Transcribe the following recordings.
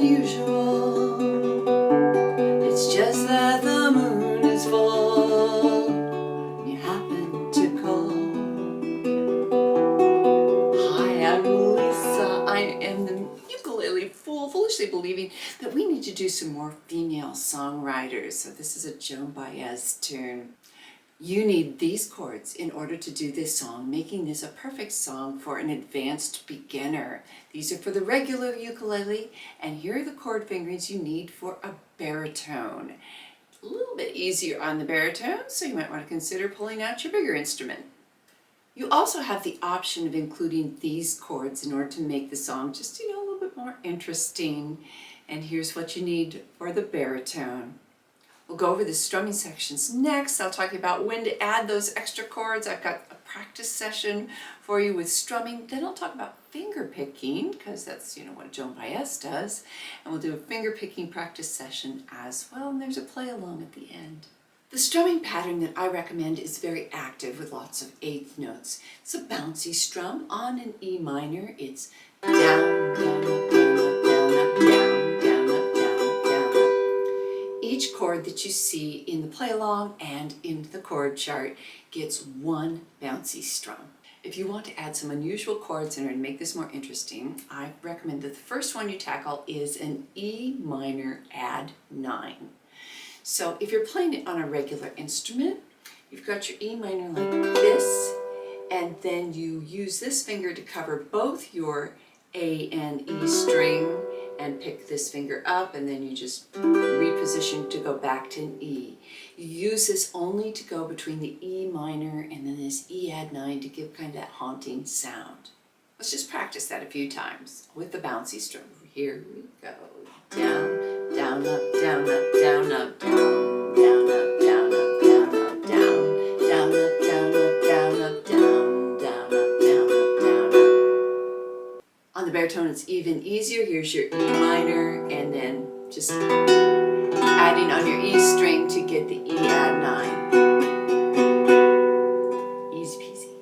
unusual. It's just that the moon is full. You happen to call. Hi, I'm Lisa. I am the ukulele fool, foolishly believing that we need to do some more female songwriters. So this is a Joan Baez tune. You need these chords in order to do this song, making this a perfect song for an advanced beginner. These are for the regular ukulele, and here are the chord fingerings you need for a baritone. A little bit easier on the baritone, so you might want to consider pulling out your bigger instrument. You also have the option of including these chords in order to make the song just, a little bit more interesting. And here's what you need for the baritone. We'll go over the strumming sections next. I'll talk about when to add those extra chords. I've got a practice session for you with strumming. Then I'll talk about finger picking, because that's what Joan Baez does. And we'll do a finger picking practice session as well. And there's a play along at the end. The strumming pattern that I recommend is very active with lots of eighth notes. It's a bouncy strum on an E minor. It's down, down, up, down, up, down, up, down, down, up, down, down, up. Each chord that you see in the play along and in the chord chart gets one bouncy strum. If you want to add some unusual chords in order to make this more interesting, I recommend that the first one you tackle is an E minor add 9. So if you're playing it on a regular instrument, you've got your E minor like this, and then you use this finger to cover both your A and E string and pick this finger up, and then you just reposition to go back to an E. You use this only to go between the E minor and then this E add 9 to give kind of that haunting sound. Let's just practice that a few times with the bouncy strum. Here we go. Down, down, up, down, up, down, up, down, down, up, down, up, down, up, down, down, up, down, up, down, up, down, down, up, down, up, down, up. On the baritone, it's even easier. Here's your E minor, and then just adding on your E string to get the E add 9. Easy peasy.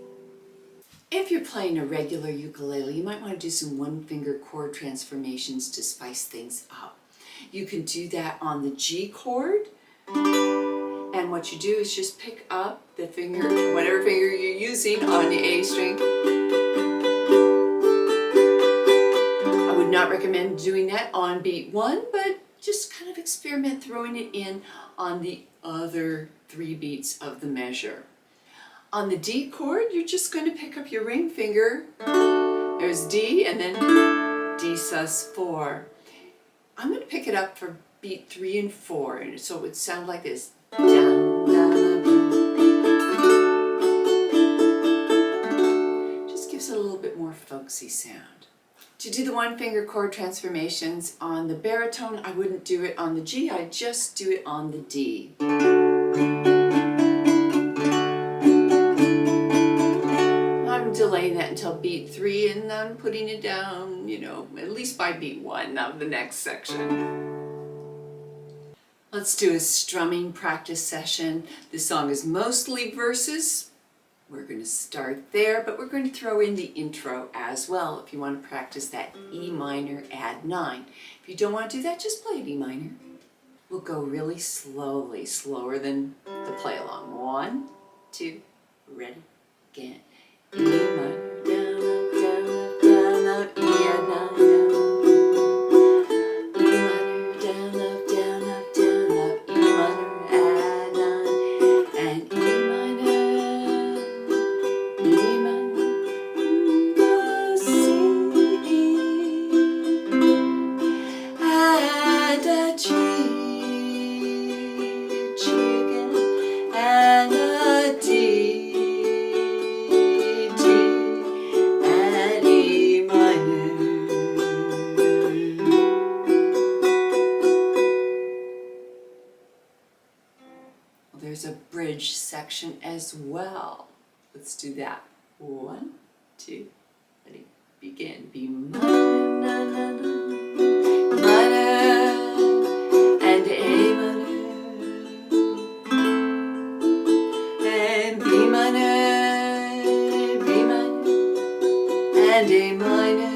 If you're playing a regular ukulele, you might want to do some one-finger chord transformations to spice things up. You can do that on the G chord, and what you do is just pick up the finger, whatever finger you're using on the A string. I would not recommend doing that on beat 1, but just kind of experiment throwing it in on the other 3 beats of the measure. On the D chord, you're just going to pick up your ring finger. There's D, and then D sus4. I'm going to pick it up for beat 3 and 4, and so it would sound like this. Down, down, down. Just gives it a little bit more folksy sound. To do the one-finger chord transformations on the baritone, I wouldn't do it on the G, I'd just do it on the D. Delaying that until beat 3, and then putting it down, at least by beat 1 of the next section. Let's do a strumming practice session. This song is mostly verses. We're going to start there, but we're going to throw in the intro as well if you want to practice that E minor add 9. If you don't want to do that, just play an E minor. We'll go really slowly, slower than the play along. 1, 2, ready, again. E minor, down, up, down, up, down, up, E add 9, down. E minor, down, up, down, up, down, up, E minor, add 9, and E minor, C, add a G, chicken, and a D. There's a bridge section as well. Let's do that. 1, 2, ready, begin. B minor, na, na, na, minor, and A minor, and B minor, and A minor,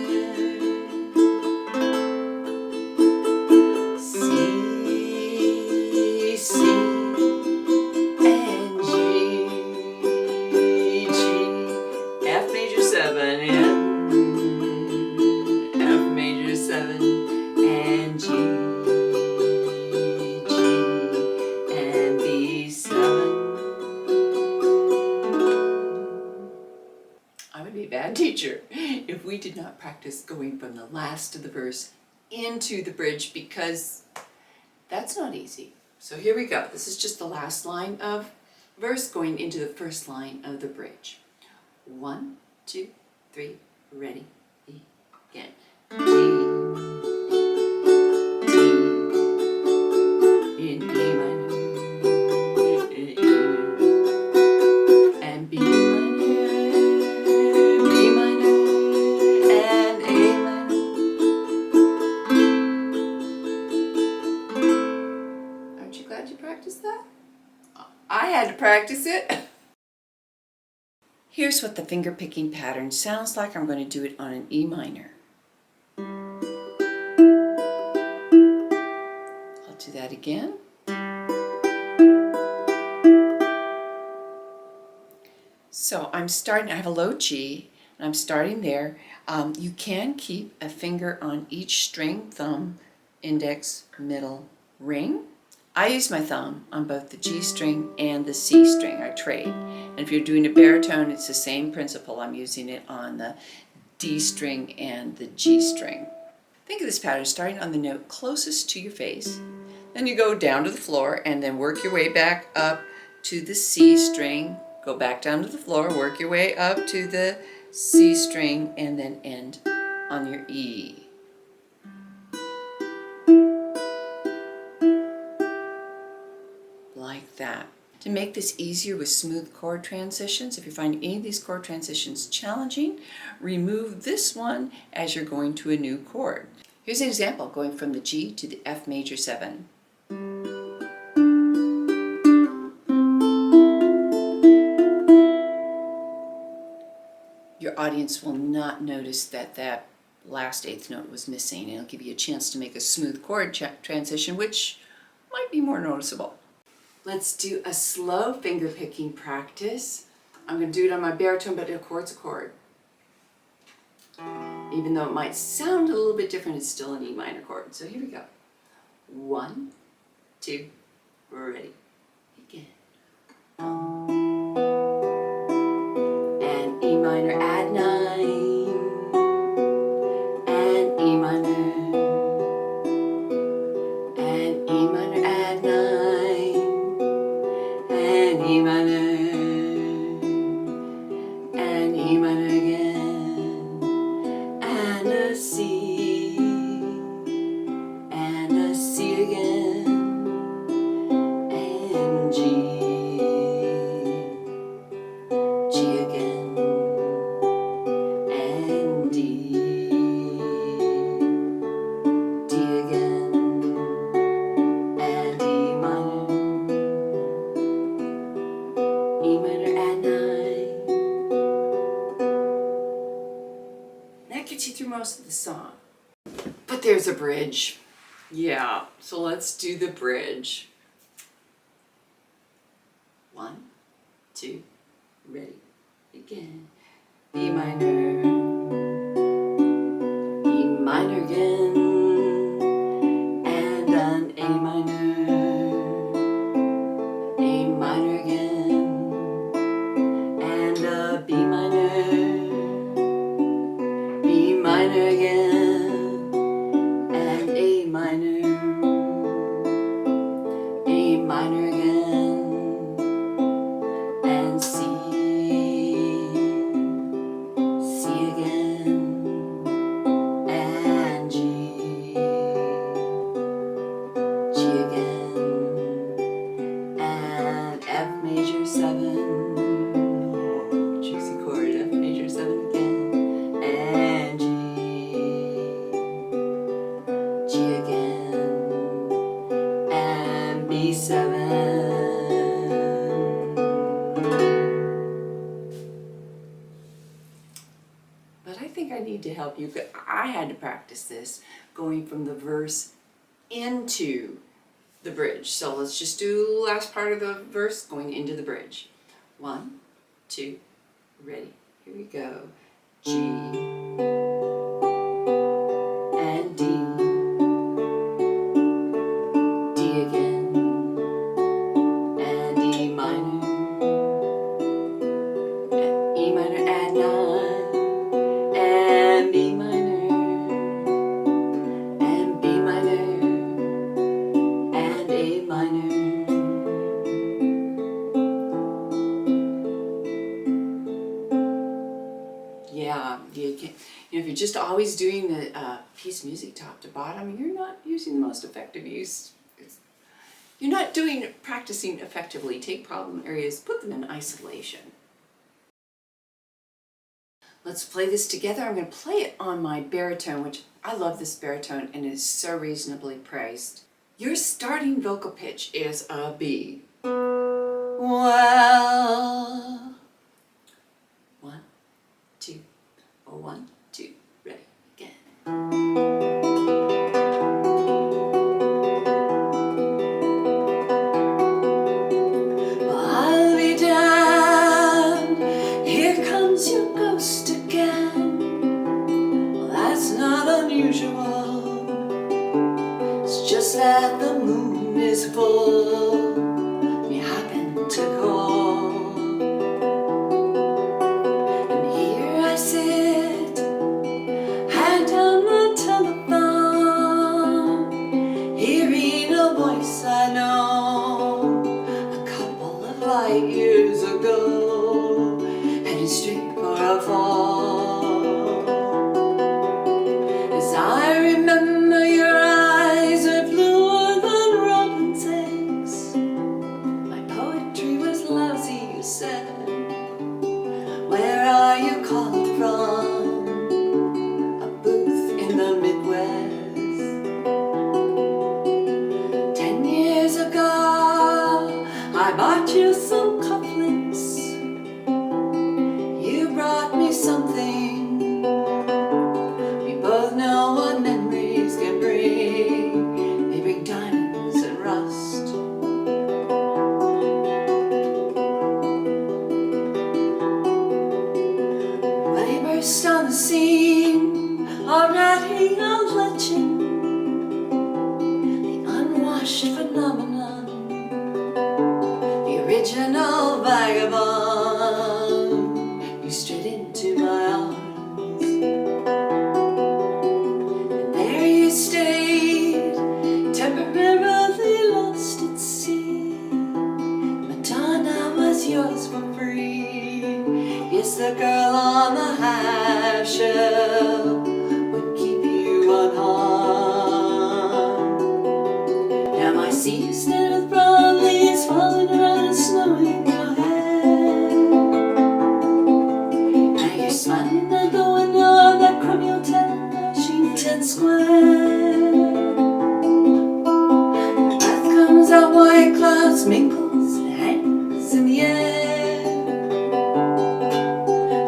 practice going from the last of the verse into the bridge, because that's not easy. So here we go. This is just the last line of verse going into the first line of the bridge. 1, 2, 3, ready, begin. In A minor, and B minor, B minor, and A minor. Aren't you glad you practiced that? I had to practice it. Here's what the finger picking pattern sounds like. I'm going to do it on an E minor. I'll do that again. So I'm starting, I have a low G, and I'm starting there. You can keep a finger on each string, thumb, index, middle, ring. I use my thumb on both the G string and the C string. I trade. And if you're doing a baritone, it's the same principle. I'm using it on the D string and the G string. Think of this pattern starting on the note closest to your face. Then you go down to the floor and then work your way back up to the C string. Go back down to the floor, work your way up to the C string, and then end on your E. Like that. To make this easier with smooth chord transitions, if you find any of these chord transitions challenging, remove this one as you're going to a new chord. Here's an example going from the G to the F major 7. Your audience will not notice that that last eighth note was missing, and it'll give you a chance to make a smooth chord transition, which might be more noticeable. Let's do a slow finger picking practice. I'm going to do it on my baritone, but a chord's a chord. Even though it might sound a little bit different, it's still an E minor chord. So here we go. 1, 2, ready, begin. And E minor add 9, and E minor, and E minor add 9, and E minor, and E minor again, and a C, and a C again, and G, G again, and D, D again, and E minor, E minor add 9. That gets you through most of the song. But there's a bridge. Yeah, so let's do the bridge. 1, 2, ready, begin. E minor, E minor again, and an A minor, A minor again, and a B minor, B minor again, and A minor, A minor again, and C, C again, and G, G again, and F major 7, oh, juicy chord, F major 7 again, and G again, and B7. But I think I need to help you. I had to practice this going from the verse into the bridge. So let's just do the last part of the verse going into the bridge. 1, 2, ready. Here we go. G and D, D again, and E minor, E minor add 9, and B minor, just always doing the piece music top to bottom, you're not using the most effective use. You're not practicing effectively. Take problem areas, put them in isolation. Let's play this together. I'm going to play it on my baritone, which I love this baritone and is so reasonably priced. Your starting vocal pitch is a B. Well, 1, 2, 1, 2, ready, again. Well, I'll be damned, here comes your ghost again. Well, that's not unusual, it's just that the moon is full. You happen to call, and here I sit, hand on the telephone, hearing a voice I know a couple of light years ago, heading straight for a fall. As I remember, your eyes are bluer than robin's eggs. My poetry was lousy, you said. Where are you calling from? A booth in the Midwest. 10 years ago, I bought you some cufflinks. You brought me something. We both know what memories can bring. They bring diamonds and rust. When he burst on the scene, already a legend, the unwashed phenomenon, the original vagabond, you straight into my arms. And there you stayed, temporarily lost at sea. Madonna was yours for free. Yes, the girl on the half shell would keep you unharmed. Now I see you stand with brown leaves falling around and snowing your head. Now you're smiling at the window of that crummy hotel in Washington Square. Earth comes out, white clouds mingles and hangs in the air.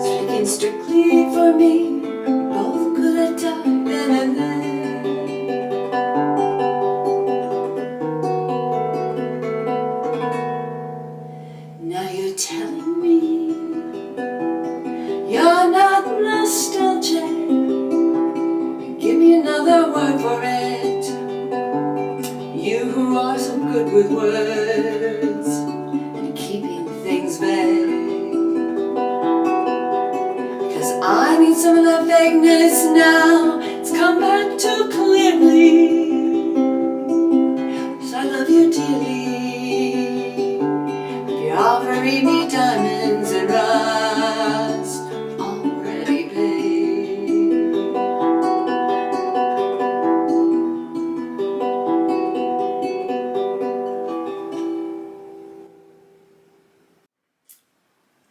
Speaking strictly for me, we both could have died then and there. Now you're telling me you're not nostalgic. Give me another word for it. You who are so good with words and keeping things vague. Because I need some of that vagueness now. It's come back too clearly. 'Cause I love you dearly. If you're offering me diamonds and rust, already paid.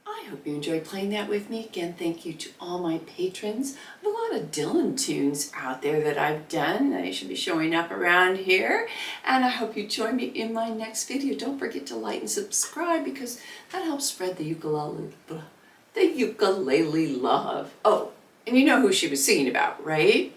I hope you enjoyed playing that with me. Again, thank you to all my patrons. I have a lot of Dylan tunes out there that I've done. They should be showing up around here. And I hope you join me in my next video. Don't forget to like and subscribe because that helps spread the ukulele love. Oh, and you know who she was singing about, right?